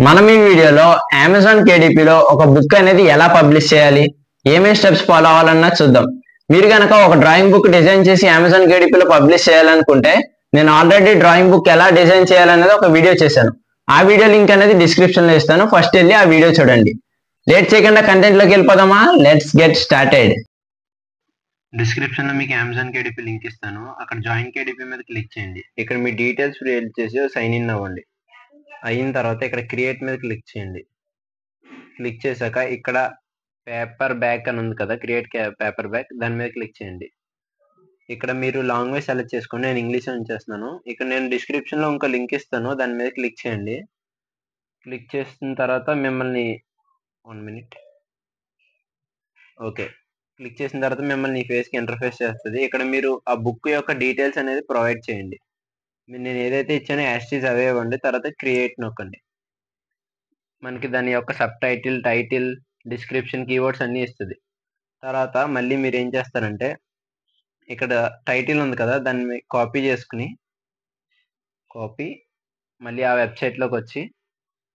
మనం ఈ వీడియోలో అమెజాన్ కేడీపీలో ఒక బుక్ అనేది ఎలా పబ్లిష్ చేయాలి, ఏమేమి స్టెప్స్ ఫాలో అవ్వాలన్నా చూద్దాం. మీరు కనుక ఒక డ్రాయింగ్ బుక్ డిజైన్ చేసి అమెజాన్ కేడీపీలో పబ్లిష్ చేయాలనుకుంటే నేను ఆల్రెడీ డ్రాయింగ్ బుక్ ఎలా డిజైన్ చేయాలనేది ఒక వీడియో చేశాను. ఆ వీడియో లింక్ అనేది డిస్క్రిప్షన్ లో ఇస్తాను. ఫస్ట్ వెళ్ళి ఆ వీడియో చూడండి. లేట్ చేయకుండా కంటెంట్ లోకి వెళ్ళిపోదామా? Let's get started. డిస్క్రిప్షన్ లో మీకు అమెజాన్ కేడీపీ లింక్ ఇస్తాను. అక్కడ జాయిన్ కేడీపీ మీద క్లిక్ చేయండి. ఇక్కడ మీ డీటెయిల్స్ ఫిల్ చేసి సైన్ ఇన్ అవ్వండి. అయిన తర్వాత ఇక్కడ క్రియేట్ మీద క్లిక్ చేయండి. క్లిక్ చేశాక ఇక్కడ పేపర్ బ్యాక్ అని ఉంది కదా, క్రియేట్ పేపర్ బ్యాక్, దాని మీద క్లిక్ చేయండి. ఇక్కడ మీరు లాంగ్వేజ్ సెలెక్ట్ చేసుకోండి. నేను ఇంగ్లీష్ చేస్తున్నాను. ఇక్కడ నేను డిస్క్రిప్షన్ లో ఇంకో లింక్ ఇస్తాను, దాని మీద క్లిక్ చేయండి. క్లిక్ చేసిన తర్వాత మిమ్మల్ని 1 minute. ఓకే, క్లిక్ చేసిన తర్వాత మిమ్మల్ని ఈ ఫేస్కి ఇంటర్ఫేస్ చేస్తుంది. ఇక్కడ మీరు ఆ బుక్ యొక్క డీటెయిల్స్ అనేది ప్రొవైడ్ చేయండి. నేను ఏదైతే ఇచ్చానో యాస్టీస్ అవే ఇవ్వండి. తర్వాత క్రియేట్ నొక్కండి. మనకి దాని యొక్క సబ్ టైటిల్, డిస్క్రిప్షన్, కీవర్డ్స్ అన్నీ ఇస్తుంది. తర్వాత మళ్ళీ మీరు ఏం చేస్తారంటే ఇక్కడ టైటిల్ ఉంది కదా, దాన్ని కాపీ చేసుకుని మళ్ళీ ఆ వెబ్సైట్లోకి వచ్చి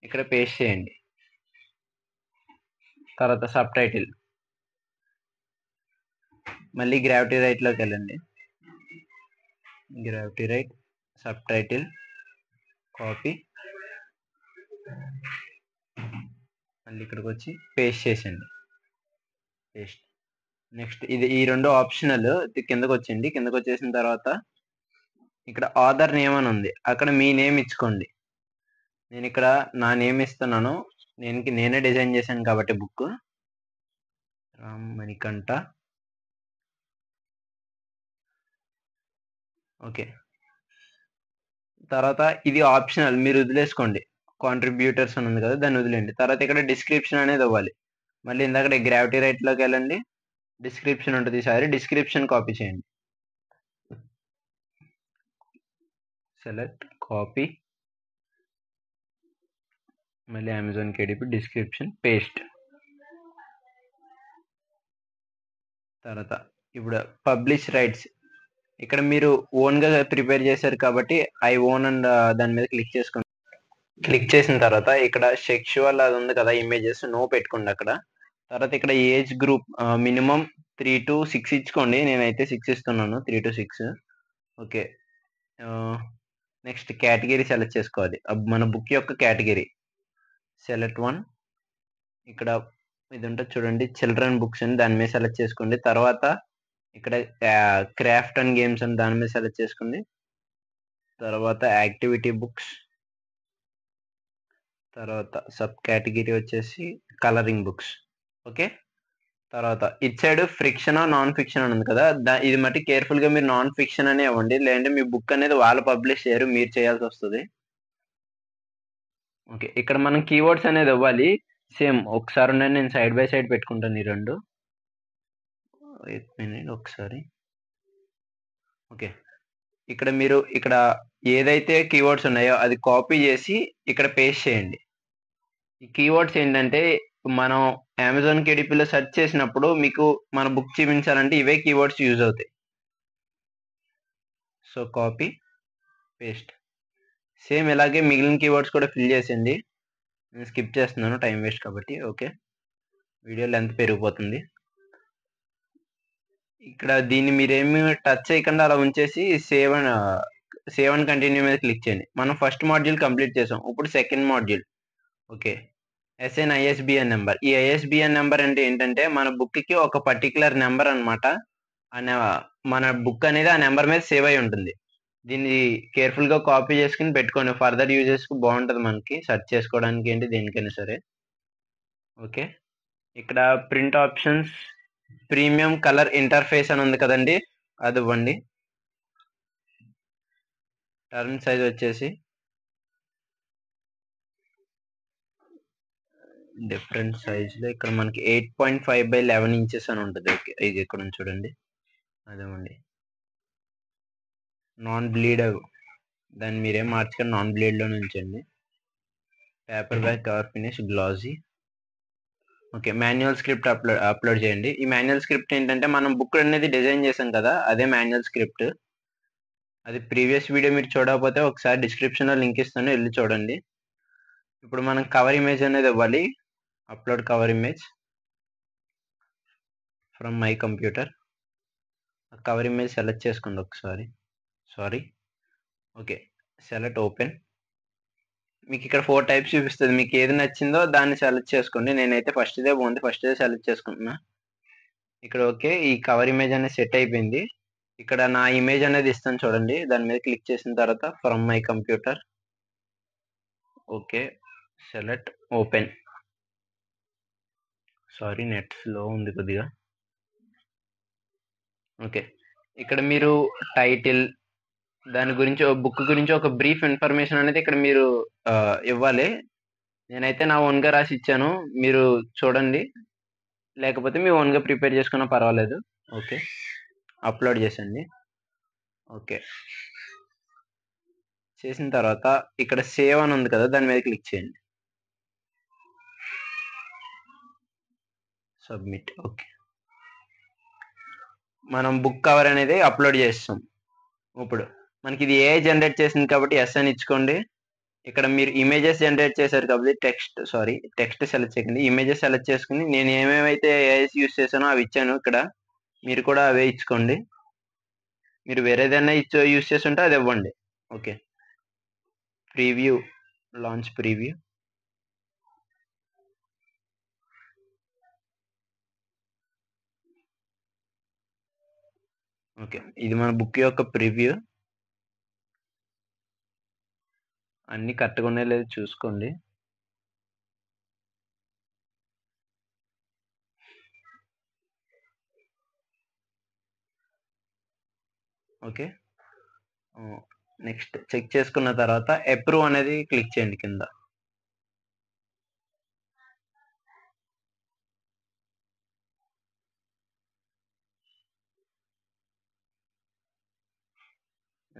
ఇక్కడ పేస్ట్ చేయండి. తర్వాత సబ్ టైటిల్ మళ్ళీ గ్రావిటీ రైట్లోకి వెళ్ళండి. Gravity right, sub title, copy, మళ్ళీ ఇక్కడికి వచ్చి పేస్ట్ చేసేయండి. పేస్ట్. నెక్స్ట్ ఈ రెండు ఆప్షనల్. కిందకు వచ్చేయండి. కిందకు వచ్చేసిన తర్వాత ఇక్కడ ఆథర్ నేమ్ అని ఉంది, అక్కడ మీ నేమ్ ఇచ్చుకోండి. నేను ఇక్కడ నా నేమ్ ఇస్తున్నాను. నేనే డిజైన్ చేశాను కాబట్టి బుక్ రామ్ మణికంఠ. ఓకే, తర్వాత ఇది ఆప్షనల్, మీరు వదిలేసుకోండి. కాంట్రిబ్యూటర్స్ అని ఉంది కదా, దాన్ని వదిలేండి. తర్వాత ఇక్కడ డిస్క్రిప్షన్ అనేది ఇవ్వాలి. మళ్ళీ ఇందాక గ్రావిటీ రైట్లోకి వెళ్ళండి. డిస్క్రిప్షన్ ఉంటుంది, ఈసారి డిస్క్రిప్షన్ కాపీ చేయండి. సెలెక్ట్, కాపీ, మళ్ళీ అమెజాన్ కేడీపీ, డిస్క్రిప్షన్, పేస్ట్. తర్వాత ఇప్పుడు పబ్లిష్ రైట్స్, ఇక్కడ మీరు ఓన్గా ప్రిపేర్ చేశారు కాబట్టి ఐ ఓన్ అండ్ దాని మీద క్లిక్ చేసుకోండి. క్లిక్ చేసిన తర్వాత ఇక్కడ సెక్షువల్ అది ఉంది కదా, ఇమేజెస్ నో పెట్టుకోండి అక్కడ. తర్వాత ఇక్కడ ఏజ్ గ్రూప్ మినిమం 3 to 6 ఇచ్చుకోండి. నేనైతే 6 ఇస్తున్నాను, 3 to 6. Okay, next category select చేసుకోవాలి. మన బుక్ యొక్క కేటగిరీ సెలెక్ట్ 1. ఇక్కడ ఇది ఉంటుంది చూడండి, చిల్డ్రన్ బుక్స్ అని, దాని మీద సెలెక్ట్ చేసుకోండి. తర్వాత ఇక్కడ క్రాఫ్ట్ అండ్ గేమ్స్ అని దాని మీద సెలెక్ట్ చేసుకోండి. తర్వాత యాక్టివిటీ బుక్స్, తర్వాత సబ్ కేటగిరీ వచ్చేసి కలరింగ్ బుక్స్. ఓకే, తర్వాత it side friction non fiction అని ఉంది కదా, ఇది మట్టి కేర్ఫుల్ గా మీరు నాన్ ఫిక్షన్ అనే ఇవ్వండి, లేదంటే మీ బుక్ అనేది వాళ్ళు పబ్లిష్ చేయరు, మీరు చేయాల్సి వస్తుంది. ఓకే, ఇక్కడ మనం కీవర్డ్స్ అనేది ఇవ్వాలి. సేమ్ ఒకసారి నేను సైడ్ బై సైడ్ పెట్టుకుంటాను ఈ రెండు. ఒకసారి. ఓకే, ఇక్కడ మీరు ఇక్కడ ఏదైతే కీవర్డ్స్ ఉన్నాయో అది కాపీ చేసి ఇక్కడ పేస్ట్ చేయండి. ఈ కీవర్డ్స్ ఏంటంటే మనం అమెజాన్ కేడీపీలో సెర్చ్ చేసినప్పుడు మీకు మన బుక్ చూపించాలంటే ఇవే కీవర్డ్స్ యూజ్ అవుతాయి. So copy, paste. సేమ్ ఇలాగే మిగిలిన కీవర్డ్స్ కూడా ఫిల్ చేసేయండి. నేను స్కిప్ చేస్తున్నాను, టైం వేస్ట్ కాబట్టి. ఓకే, వీడియో లెంత్ పెరిగిపోతుంది. ఇక్కడ దీన్ని మీరేమి టచ్ చేయకుండా అలా ఉంచేసి సేవ్ అండ్ కంటిన్యూ మీద క్లిక్ చేయండి. మనం ఫస్ట్ మాడ్యూల్ కంప్లీట్ చేసాం. ఇప్పుడు second module. Okay, SN ISBN number. ఈ ఐఎస్బిఎన్ నెంబర్ అంటే ఏంటంటే మన బుక్కి ఒక పర్టికులర్ నెంబర్ అనమాట. మన బుక్ అనేది ఆ నెంబర్ మీద సేవ్ అయి ఉంటుంది. దీన్ని కేర్ఫుల్గా కాపీ చేసుకుని పెట్టుకోండి, ఫర్దర్ యూజెస్కి బాగుంటుంది, మనకి సెర్చ్ చేసుకోవడానికి ఏంటి దేనికైనా సరే. ఓకే, ఇక్కడ print options, premium colour interface అని ఉంది కదండి, అది ఇవ్వండి. టర్న్ సైజ్ వచ్చేసి డిఫరెంట్ సైజ్లో ఇక్కడ మనకి 8.5/11 ఇంచెస్ అని ఉంటుంది. ఓకే, ఇది ఇక్కడ చూడండి, అదేమండి. నాన్ బ్లీడ్, దాన్ని మీరేం మార్చుకొని నాన్ బ్లీడ్లో ఉంచండి. Paper back, cover finish, glossy. Okay, manual script upload చేయండి. ఈ మాన్యువల్ స్క్రిప్ట్ ఏంటంటే మనం బుక్ అనేది డిజైన్ చేసాం కదా, అదే మాన్యువల్ స్క్రిప్ట్. అది ప్రీవియస్ వీడియో మీరు చూడకపోతే ఒకసారి డిస్క్రిప్షన్లో లింక్ ఇస్తాను, వెళ్ళి చూడండి. ఇప్పుడు మనం కవర్ ఇమేజ్ అనేది ఇవ్వాలి. Upload cover image from my computer. Cover image select చేసుకోండి ఒకసారి. Sorry, okay, select open. మీకు ఇక్కడ 4 టైప్స్ చూపిస్తుంది. మీకు ఏది నచ్చిందో దాన్ని సెలెక్ట్ చేసుకోండి. నేనైతే ఫస్ట్దే బాగుంది, ఫస్ట్దే సెలెక్ట్ చేసుకుంటున్నా. ఇక్కడ ఓకే, ఈ కవర్ ఇమేజ్ అనేది సెట్ అయిపోయింది. ఇక్కడ నా ఇమేజ్ అనేది ఇస్తాను చూడండి. దాని మీద క్లిక్ చేసిన తర్వాత from my computer, okay, select open. Sorry, net slow ఉంది కొద్దిగా. ఓకే, ఇక్కడ మీరు టైటిల్, దాని గురించి, బుక్ గురించి ఒక బ్రీఫ్ ఇన్ఫర్మేషన్ అనేది ఇక్కడ మీరు ఇవ్వాలి. నేనైతే నా ఓన్గా రాసి ఇచ్చాను, మీరు చూడండి. లేకపోతే మీ ఓన్గా ప్రిపేర్ చేసుకున్నా పర్వాలేదు. Okay, upload చేసండి. ఓకే, చేసిన తర్వాత ఇక్కడ సేవ్ అని ఉంది కదా, దాని మీద క్లిక్ చేయండి. సబ్మిట్. ఓకే, మనం బుక్ కవర్ అనేది అప్లోడ్ చేస్తాం. ఇప్పుడు మనకి ఇది ఏఐ జనరేట్ చేసింది కాబట్టి ఎస్ అని ఇచ్చుకోండి. ఇక్కడ మీరు ఇమేజెస్ జనరేట్ చేశారు కాబట్టి టెక్స్ట్ సెలెక్ట్ చేయకండి, ఇమేజెస్ సెలెక్ట్ చేసుకుని నేను ఏమేమైతే ఏఐస్ యూస్ చేశానో అవి ఇచ్చాను. ఇక్కడ మీరు కూడా అవే ఇచ్చుకోండి. మీరు వేరేదైనా యూస్ చేస్తుంటే అది ఇవ్వండి. Okay, preview, launch preview. Okay, ఇది మన బుక్ యొక్క ప్రివ్యూ. అన్ని కరెక్ట్గా ఉన్నాయో లేదో చూసుకోండి. ఓకే, నెక్స్ట్ చెక్ చేసుకున్న తర్వాత అప్రూవ్ అనేది క్లిక్ చేయండి కింద.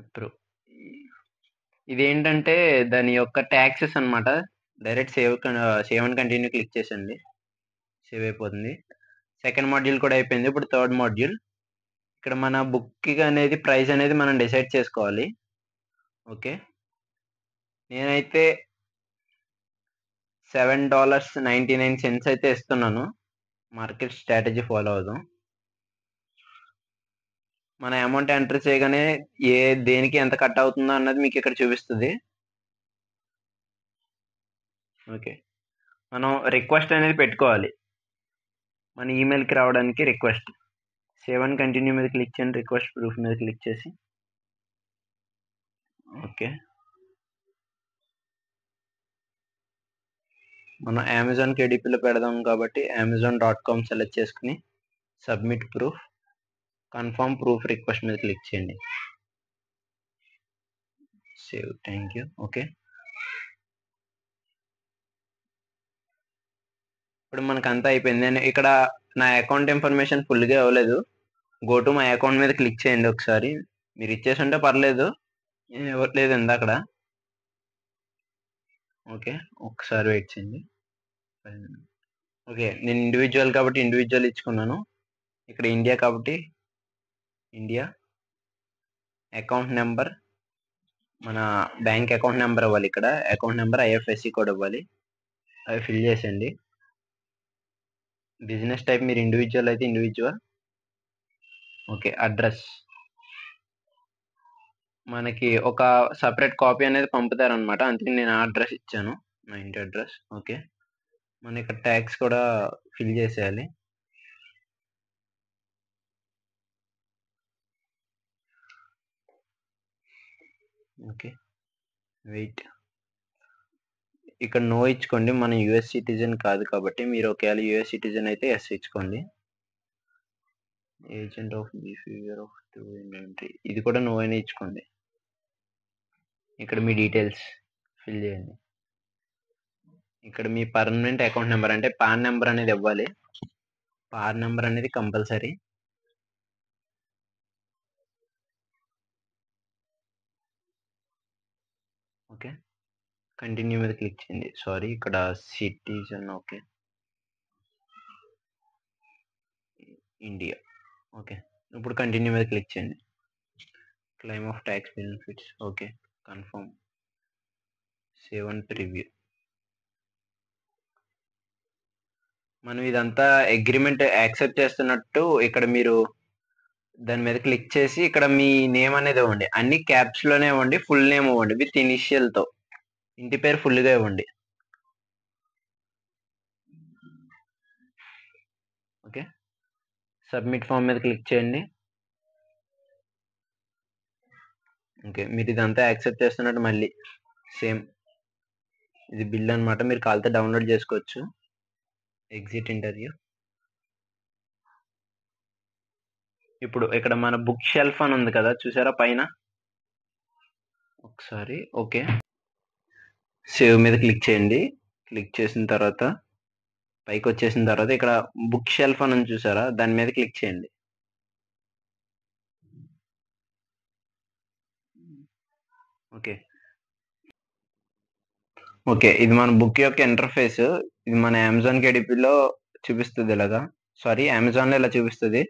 అప్రూవ్. ఇదేంటంటే దాని యొక్క ట్యాక్సెస్ అన్నమాట. Direct save and continue click చేసండి, సేవ్ అయిపోతుంది. సెకండ్ మాడ్యూల్ కూడా అయిపోయింది. ఇప్పుడు థర్డ్ మాడ్యూల్. ఇక్కడ మన బుక్ అనేది ప్రైస్ అనేది మనం డిసైడ్ చేసుకోవాలి. ఓకే, నేనైతే $7.99 అయితే ఇస్తున్నాను. మార్కెట్ స్ట్రాటజీ ఫాలో అవుదాం. మన అమౌంట్ ఎంటర్ చేయగానే దేనికి ఎంత కట్ అవుతుందో అన్నది మీకు ఇక్కడ చూపిస్తుంది. ఓకే, మనం రిక్వెస్ట్ అనేది పెట్టుకోవాలి మన ఈమెయిల్కి రావడానికి. రిక్వెస్ట్, సేవ్ అండ్ కంటిన్యూ మీద క్లిక్ చేయండి. రిక్వెస్ట్ ప్రూఫ్ మీద క్లిక్ చేసి ఓకే, మనం అమెజాన్ కేడీపీలో పెడదాం కాబట్టి amazon.com సెలెక్ట్ చేసుకుని submit proof, confirm proof request మీద క్లిక్ చేయండి. Save, thank you. ఓకే, ఇప్పుడు మనకు అంతా అయిపోయింది. నేను ఇక్కడ నా అకౌంట్ ఇన్ఫర్మేషన్ ఫుల్గా ఇవ్వలేదు. గో టు మై అకౌంట్ మీద క్లిక్ చేయండి ఒకసారి. మీరు ఇచ్చేసి ఉంటే పర్లేదు, నేను ఇవ్వట్లేదు ఇందాకడ. ఓకే, ఒకసారి వెయిట్ చేయండి. ఓకే, నేను ఇండివిజువల్ కాబట్టి ఇండివిజువల్ ఇచ్చుకున్నాను. ఇక్కడ ఇండియా కాబట్టి ఇండియా. అకౌంట్ నెంబర్, మన బ్యాంక్ అకౌంట్ నెంబర్ ఇవ్వాలి. ఇక్కడ అకౌంట్ నెంబర్, ఐఎఫ్ఎస్సి కోడ్ ఇవ్వాలి. అవి ఫిల్ చేసేయండి. బిజినెస్ టైప్ మీరు ఇండివిజువల్ అయితే ఇండివిజువల్. ఓకే, అడ్రస్, మనకి ఒక సపరేట్ కాపీ అనేది పంపుతారనమాట, అందుకని నేను అడ్రస్ ఇచ్చాను, నా ఇంటి అడ్రస్. ఓకే, మన ఇక్కడ ట్యాక్స్ కూడా ఫిల్ చేసేయాలి. Okay, wait. ఇక్కడ నో ఇచ్చుకోండి, మన యుఎస్ సిటిజన్ కాదు కాబట్టి. మీరు ఒకవేళ యుఎస్ సిటిజన్ అయితే ఎస్ ఇచ్చుకోండి. Agent of behaviour of inventory, ఇది కూడా నో అని ఇచ్చుకోండి. ఇక్కడ మీ డీటెయిల్స్ ఫిల్ చేయండి. ఇక్కడ మీ పర్మనెంట్ అకౌంట్ నెంబర్ అంటే పాన్ నెంబర్ అనేది ఇవ్వాలి. పాన్ నెంబర్ అనేది కంపల్సరీ. ఓకే, కంటిన్యూ మీద క్లిక్ చేయండి. సారీ, ఇక్కడ సిటిజన్. Okay, India. ఓకే, ఇప్పుడు కంటిన్యూ మీద క్లిక్ చేయండి. Claim of tax benefits. Okay, confirm, save and preview. మనం ఇదంతా అగ్రిమెంట్ యాక్సెప్ట్ చేస్తున్నట్టు ఇక్కడ మీరు దాని మీద క్లిక్ చేసి ఇక్కడ మీ నేమ్ అనేది ఇవ్వండి. అన్ని క్యాప్స్ లోనే ఇవ్వండి, ఫుల్ నేమ్ ఇవ్వండి విత్ ఇనిషియల్ తో. ఇంటి పేరు ఫుల్ గా ఇవ్వండి. ఓకే, సబ్మిట్ ఫామ్ మీద క్లిక్ చేయండి. ఓకే, మీరు ఇదంతా యాక్సెప్ట్ చేస్తున్నట్టు మళ్ళీ సేమ్ ఇది బిల్ అన్నమాట. మీరు కాల్తో డౌన్లోడ్ చేసుకోవచ్చు. Exit interview. ఇప్పుడు ఇక్కడ మన బుక్ షెల్ఫ్ అని ఉంది కదా, చూసారా పైన ఒకసారి. ఓకే, సేవ్ మీద క్లిక్ చేయండి. క్లిక్ చేసిన తర్వాత పైకి వచ్చేసిన తర్వాత ఇక్కడ బుక్ షెల్ఫ్ అని ఉంది చూసారా, దాని మీద క్లిక్ చేయండి. ఓకే ఓకే, ఇది మన బుక్ యొక్క ఇంటర్ఫేస్. ఇది మన అమెజాన్ కేడిపిలో చూపిస్తుంది ఇలాగా. సారీ, అమెజాన్ లో ఇలా చూపిస్తుంది.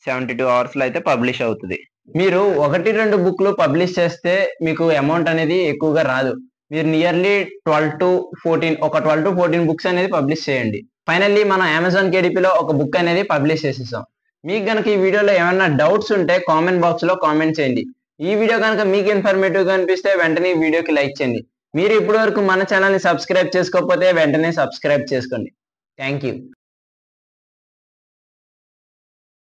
72 hours లో అయితే పబ్లిష్ అవుతుంది. మీరు 1-2 బుక్లు పబ్లిష్ చేస్తే మీకు అమౌంట్ అనేది ఎక్కువగా రాదు. మీరు నియర్లీ 12 to 14 12 to 14 బుక్స్ అనేది పబ్లిష్ చేయండి. ఫైనల్లీ మనం అమెజాన్ కేడిపిలో ఒక బుక్ అనేది పబ్లిష్ చేసేసాం. మీకు కనుక ఈ వీడియోలో ఏమైనా డౌట్స్ ఉంటే కామెంట్ బాక్స్ లో కామెంట్ చేయండి. ఈ వీడియో కనుక మీకు ఇన్ఫర్మేటివ్ గా అనిపిస్తే వెంటనే ఈ వీడియోకి లైక్ చేయండి. మీరు ఇప్పటి వరకు మన ఛానల్ ని సబ్స్క్రైబ్ చేసుకోకపోతే వెంటనే సబ్స్క్రైబ్ చేసుకోండి. Thank you.